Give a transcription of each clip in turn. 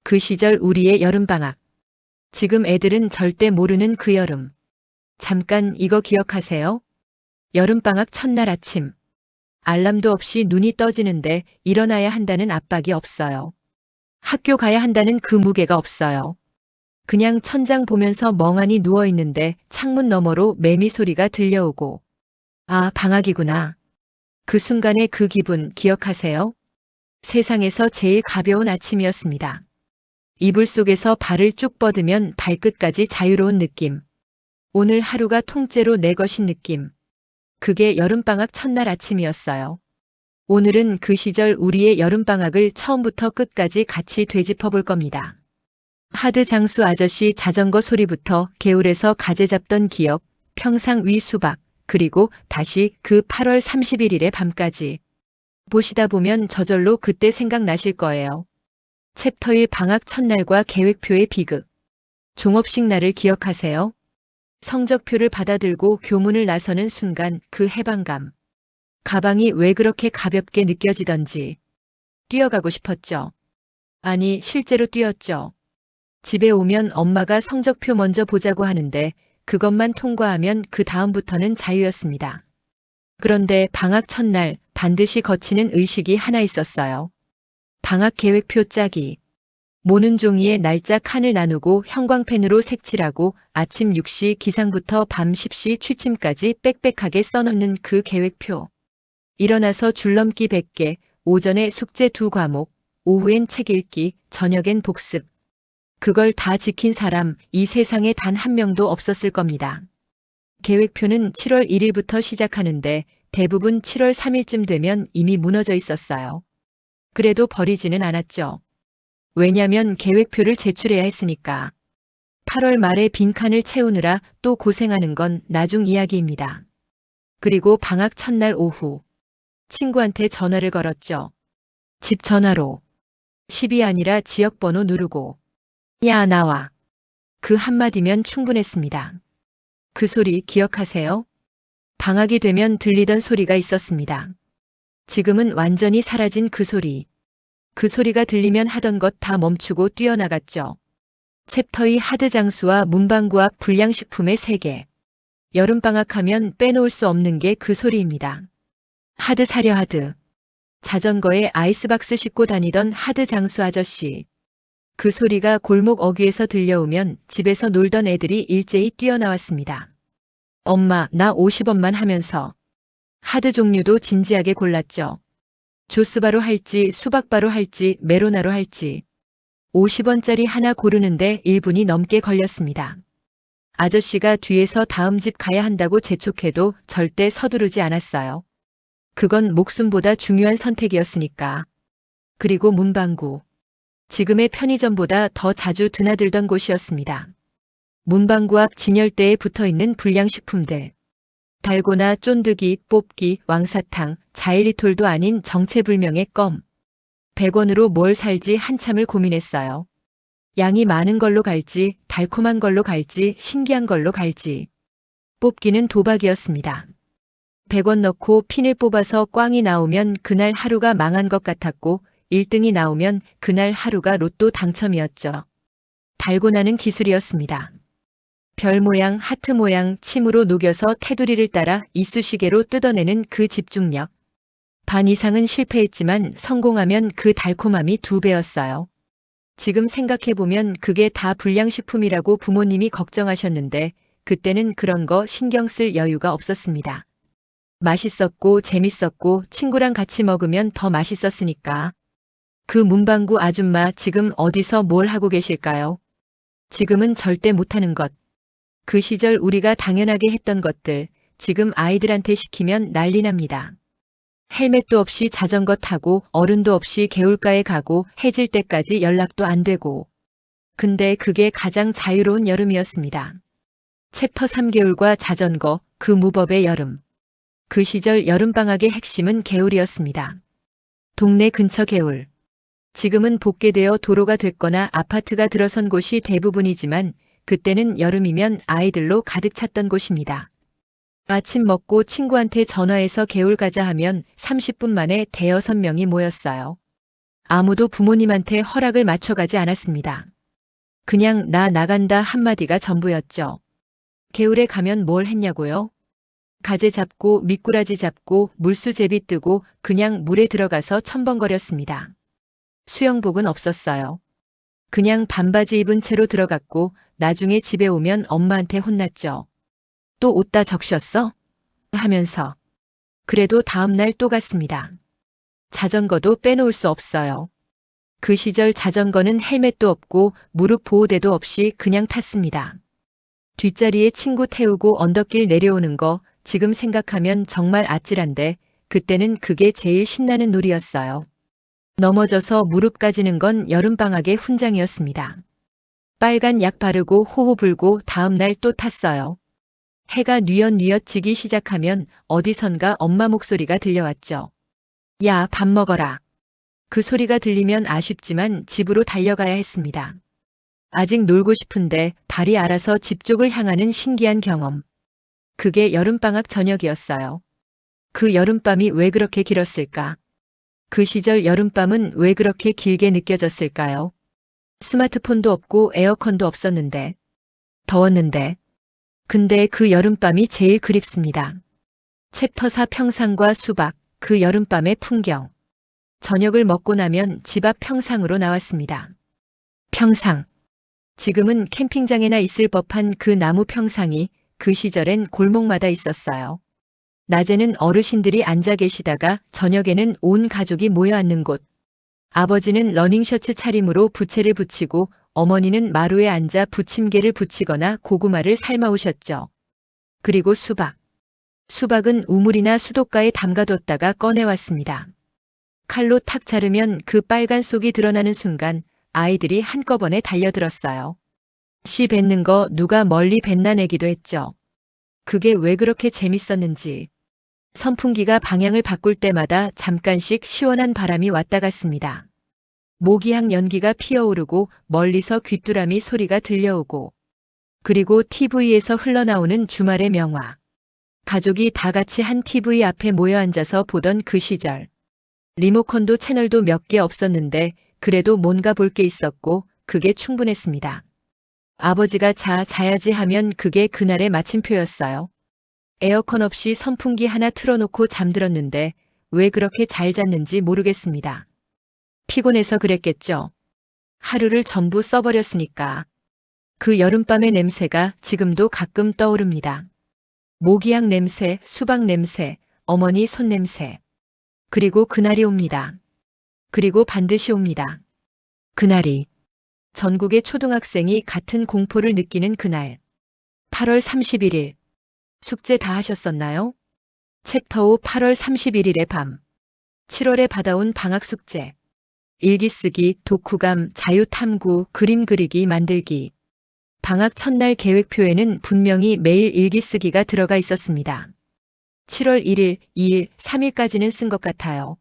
그 시절 우리의 여름방학. 지금 애들은 절대 모르는 그 여름. 잠깐 이거 기억하세요? 여름방학 첫날 아침. 알람도 없이 눈이 떠지는데 일어나야 한다는 압박이 없어요. 학교 가야 한다는 그 무게가 없어요. 그냥 천장 보면서 멍하니 누워있는데 창문 너머로 매미 소리가 들려오고. 아, 방학이구나. 그 순간의 그 기분 기억하세요? 세상에서 제일 가벼운 아침이었습니다. 이불 속에서 발을 쭉 뻗으면 발끝까지 자유로운 느낌. 오늘 하루가 통째로 내 것인 느낌. 그게 여름방학 첫날 아침이었어요. 오늘은 그 시절 우리의 여름방학을 처음부터 끝까지 같이 되짚어 볼 겁니다. 하드 장수 아저씨 자전거 소리부터 개울에서 가재 잡던 기억, 평상 위 수박, 그리고 다시 그 8월 31일의 밤까지. 보시다 보면 저절로 그때 생각나실 거예요. 챕터 1 방학 첫날과 계획표의 비극. 종업식 날을 기억하세요? 성적표를 받아들고 교문을 나서는 순간 그 해방감. 가방이 왜 그렇게 가볍게 느껴지던지. 뛰어가고 싶었죠. 아니, 실제로 뛰었죠. 집에 오면 엄마가 성적표 먼저 보자고 하는데 그것만 통과하면 그 다음부터는 자유였습니다. 그런데 방학 첫날 반드시 거치는 의식이 하나 있었어요. 방학 계획표 짜기. 모는 종이에 날짜 칸을 나누고 형광펜으로 색칠하고 아침 6시 기상부터 밤 10시 취침까지 빽빽하게 써놓는 그 계획표. 일어나서 줄넘기 100개, 오전에 숙제 2과목, 오후엔 책 읽기, 저녁엔 복습. 그걸 다 지킨 사람 이 세상에 단 한 명도 없었을 겁니다. 계획표는 7월 1일부터 시작하는데 대부분 7월 3일쯤 되면 이미 무너져 있었어요. 그래도 버리지는 않았죠. 왜냐면 계획표를 제출해야 했으니까. 8월 말에 빈칸을 채우느라 또 고생하는 건 나중 이야기입니다. 그리고 방학 첫날 오후. 친구한테 전화를 걸었죠. 집 전화로. 10이 아니라 지역번호 누르고. 야, 나와. 그 한마디면 충분했습니다. 그 소리 기억하세요? 방학이 되면 들리던 소리가 있었습니다. 지금은 완전히 사라진 그 소리. 그 소리가 들리면 하던 것 다 멈추고 뛰어나갔죠. 챕터 2 하드 장수와 문방구 앞 불량식품의 세계. 여름방학하면 빼놓을 수 없는 게 그 소리입니다. 하드 사려 하드. 자전거에 아이스박스 싣고 다니던 하드 장수 아저씨. 그 소리가 골목 어귀에서 들려오면 집에서 놀던 애들이 일제히 뛰어나왔습니다. 엄마, 나 50원만 하면서. 하드 종류도 진지하게 골랐죠. 조스바로 할지 수박바로 할지 메로나로 할지. 50원짜리 하나 고르는데 1분이 넘게 걸렸습니다. 아저씨가 뒤에서 다음 집 가야 한다고 재촉해도 절대 서두르지 않았어요. 그건 목숨보다 중요한 선택이었으니까. 그리고 문방구. 지금의 편의점보다 더 자주 드나들던 곳이었습니다. 문방구 앞 진열대에 붙어있는 불량식품들. 달고나, 쫀득이, 뽑기, 왕사탕, 자일리톨도 아닌 정체불명의 껌. 100원으로 뭘 살지 한참을 고민했어요. 양이 많은 걸로 갈지, 달콤한 걸로 갈지, 신기한 걸로 갈지. 뽑기는 도박이었습니다. 100원 넣고 핀을 뽑아서 꽝이 나오면 그날 하루가 망한 것 같았고 1등이 나오면 그날 하루가 로또 당첨이었죠. 달고나는 기술이었습니다. 별 모양, 하트 모양 침으로 녹여서 테두리를 따라 이쑤시개로 뜯어내는 그 집중력. 반 이상은 실패했지만 성공하면 그 달콤함이 2배였어요. 지금 생각해보면 그게 다 불량식품이라고 부모님이 걱정하셨는데 그때는 그런 거 신경 쓸 여유가 없었습니다. 맛있었고 재밌었고 친구랑 같이 먹으면 더 맛있었으니까. 그 문방구 아줌마 지금 어디서 뭘 하고 계실까요? 지금은 절대 못하는 것. 그 시절 우리가 당연하게 했던 것들, 지금 아이들한테 시키면 난리 납니다. 헬멧도 없이 자전거 타고 어른도 없이 개울가에 가고 해질 때까지 연락도 안 되고. 근데 그게 가장 자유로운 여름이었습니다. 챕터 3개울과 자전거, 그 무법의 여름. 그 시절 여름방학의 핵심은 개울이었습니다. 동네 근처 개울. 지금은 복개되어 도로가 됐거나 아파트가 들어선 곳이 대부분이지만 그때는 여름이면 아이들로 가득 찼던 곳입니다. 아침 먹고 친구한테 전화해서 개울 가자 하면 30분 만에 대여섯 명이 모였어요. 아무도 부모님한테 허락을 맞춰가지 않았습니다. 그냥 나 나간다 한마디가 전부였죠. 개울에 가면 뭘 했냐고요? 가재 잡고 미꾸라지 잡고 물수제비 뜨고 그냥 물에 들어가서 첨벙거렸습니다. 수영복은 없었어요. 그냥 반바지 입은 채로 들어갔고 나중에 집에 오면 엄마한테 혼났죠. 또 옷 다 적셨어? 하면서. 그래도 다음날 또 갔습니다. 자전거도 빼놓을 수 없어요. 그 시절 자전거는 헬멧도 없고 무릎 보호대도 없이 그냥 탔습니다. 뒷자리에 친구 태우고 언덕길 내려오는 거 지금 생각하면 정말 아찔한데 그때는 그게 제일 신나는 놀이였어요. 넘어져서 무릎 까지는 건 여름방학의 훈장이었습니다. 빨간 약 바르고 호호 불고 다음날 또 탔어요. 해가 뉘엿뉘엿 지기 시작하면 어디선가 엄마 목소리가 들려왔죠. 야, 밥 먹어라. 그 소리가 들리면 아쉽지만 집으로 달려가야 했습니다. 아직 놀고 싶은데 발이 알아서 집 쪽을 향하는 신기한 경험. 그게 여름방학 저녁이었어요. 그 여름밤이 왜 그렇게 길었을까? 그 시절 여름밤은 왜 그렇게 길게 느껴졌을까요? 스마트폰도 없고 에어컨도 없었는데, 더웠는데, 근데 그 여름밤이 제일 그립습니다. 챕터 4 평상과 수박, 그 여름밤의 풍경. 저녁을 먹고 나면 집 앞 평상으로 나왔습니다. 평상. 지금은 캠핑장에나 있을 법한 그 나무 평상이 그 시절엔 골목마다 있었어요. 낮에는 어르신들이 앉아 계시다가 저녁에는 온 가족이 모여 앉는 곳. 아버지는 러닝셔츠 차림으로 부채를 붙이고 어머니는 마루에 앉아 부침개를 부치거나 고구마를 삶아 오셨죠. 그리고 수박. 수박은 우물이나 수도가에 담가뒀다가 꺼내왔습니다. 칼로 탁 자르면 그 빨간 속이 드러나는 순간 아이들이 한꺼번에 달려들었어요. 씨 뱉는 거 누가 멀리 뱉나 내기도 했죠. 그게 왜 그렇게 재밌었는지. 선풍기가 방향을 바꿀 때마다 잠깐씩 시원한 바람이 왔다 갔습니다. 모기향 연기가 피어오르고 멀리서 귀뚜라미 소리가 들려오고 그리고 TV에서 흘러나오는 주말의 명화. 가족이 다 같이 한 TV 앞에 모여 앉아서 보던 그 시절. 리모컨도 채널도 몇 개 없었는데 그래도 뭔가 볼 게 있었고 그게 충분했습니다. 아버지가 자야지 하면 그게 그날의 마침표였어요. 에어컨 없이 선풍기 하나 틀어놓고 잠들었는데 왜 그렇게 잘 잤는지 모르겠습니다. 피곤해서 그랬겠죠. 하루를 전부 써버렸으니까. 그 여름밤의 냄새가 지금도 가끔 떠오릅니다. 모기향 냄새, 수박 냄새, 어머니 손 냄새. 그리고 그날이 옵니다. 그리고 반드시 옵니다. 그날이. 전국의 초등학생이 같은 공포를 느끼는 그날. 8월 31일. 숙제 다 하셨었나요? 챕터 5 8월 31일의 밤. 7월에 받아온 방학 숙제. 일기 쓰기, 독후감, 자유탐구, 그림 그리기, 만들기. 방학 첫날 계획표에는 분명히 매일 일기 쓰기가 들어가 있었습니다. 7월 1일, 2일, 3일까지는 쓴 것 같아요.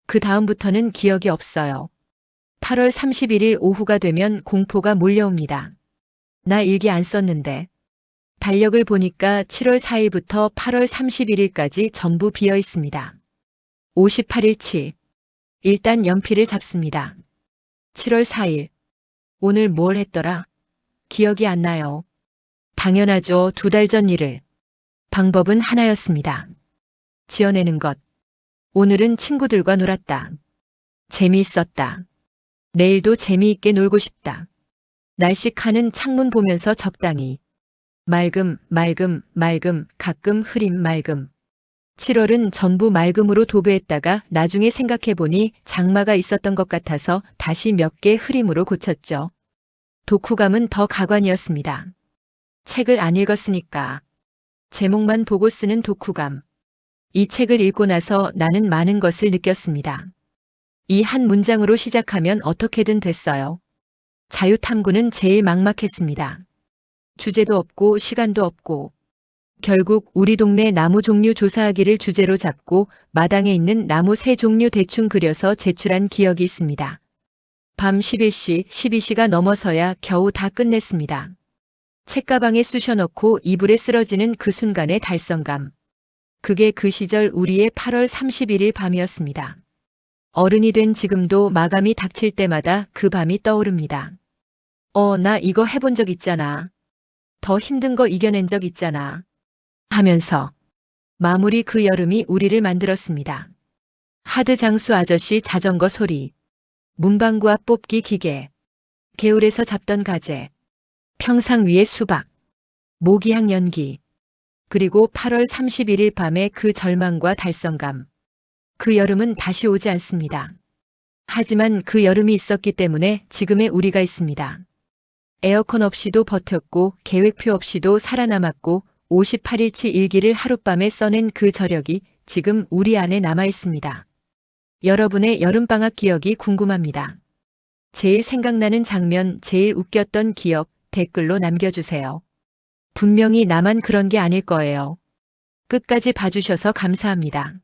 그 다음부터는 기억이 없어요. 8월 31일 오후가 되면 공포가 몰려옵니다. 나 일기 안 썼는데. 달력을 보니까 7월 4일부터 8월 31일까지 전부 비어 있습니다. 58일치. 일단 연필을 잡습니다. 7월 4일. 오늘 뭘 했더라? 기억이 안 나요. 당연하죠. 2달 전 일을. 방법은 하나였습니다. 지어내는 것. 오늘은 친구들과 놀았다. 재미있었다. 내일도 재미있게 놀고 싶다. 날씨카는 창문 보면서 적당히. 맑음, 맑음, 맑음, 가끔 흐림, 맑음. 7월은 전부 맑음으로 도배했다가 나중에 생각해보니 장마가 있었던 것 같아서 다시 몇 개 흐림으로 고쳤죠. 독후감은 더 가관이었습니다. 책을 안 읽었으니까. 제목만 보고 쓰는 독후감. 이 책을 읽고 나서 나는 많은 것을 느꼈습니다. 이 한 문장으로 시작하면 어떻게든 됐어요. 자유탐구는 제일 막막했습니다. 주제도 없고 시간도 없고. 결국 우리 동네 나무 종류 조사하기를 주제로 잡고 마당에 있는 나무 3종류 대충 그려서 제출한 기억이 있습니다. 밤 11시, 12시가 넘어서야 겨우 다 끝냈습니다. 책가방에 쑤셔넣고 이불에 쓰러지는 그 순간의 달성감. 그게 그 시절 우리의 8월 31일 밤이었습니다. 어른이 된 지금도 마감이 닥칠 때마다 그 밤이 떠오릅니다. 나 이거 해본 적 있잖아. 더 힘든 거 이겨낸 적 있잖아. 하면서 마무리 그 여름이 우리를 만들었습니다. 하드 장수 아저씨 자전거 소리, 문방구 앞 뽑기 기계, 개울에서 잡던 가재, 평상 위의 수박, 모기향 연기, 그리고 8월 31일 밤의 그 절망과 달성감. 그 여름은 다시 오지 않습니다. 하지만 그 여름이 있었기 때문에 지금의 우리가 있습니다. 에어컨 없이도 버텼고 계획표 없이도 살아남았고 58일치 일기를 하룻밤에 써낸 그 저력이 지금 우리 안에 남아 있습니다. 여러분의 여름방학 기억이 궁금합니다. 제일 생각나는 장면, 제일 웃겼던 기억 댓글로 남겨주세요. 분명히 나만 그런 게 아닐 거예요. 끝까지 봐주셔서 감사합니다.